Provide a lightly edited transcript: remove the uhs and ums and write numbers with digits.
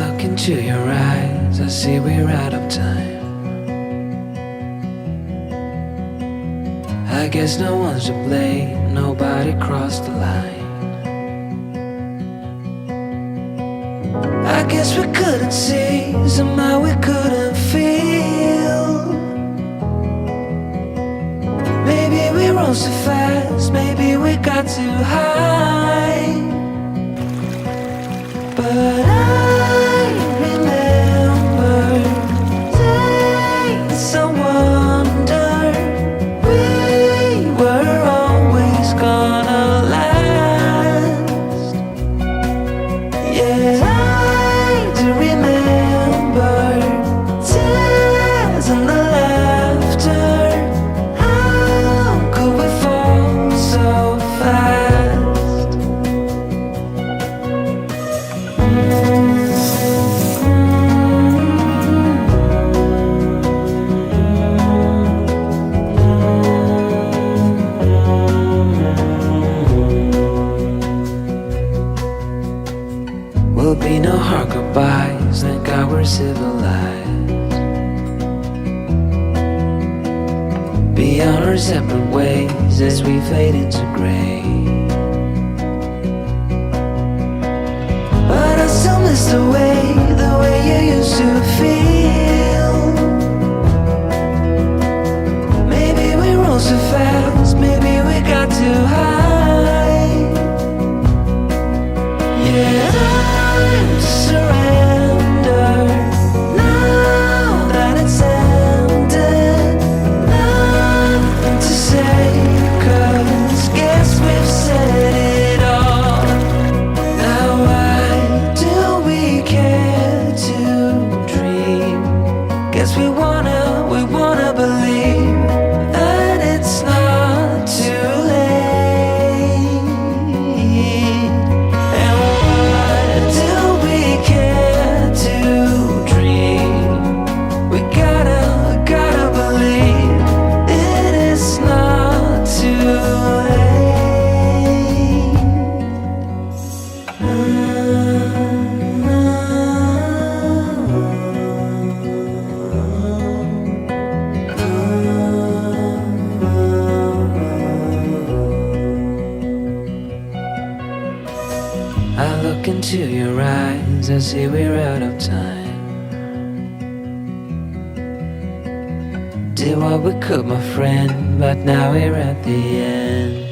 look into your eyes, I see we're out of time. I guess no one's to blame, nobody crossed the line. I guess we couldn't see, somehow we couldn't feel. Maybe we rose so fast, maybe we got too high. But I remember days I wonder we were always gonna last. Yeah, I do remember tears and the laughter. How could we fall so fast? Will be no hard goodbyes, thank God we're civilized. Be on our separate ways as we fade into gray. But I still miss the way you used to feel. Maybe we rose so fast, maybe we got too high. Yeah, time to surrender now that it's ended. Nothing to say, 'cause guess we've said it all. Now why do we care to dream? Guess we wanna believe that it's not too late. And why do we care to dream? We gotta believe it is not too I look into your eyes, I see we're out of time. Did what we could, my friend, but now we're at the end.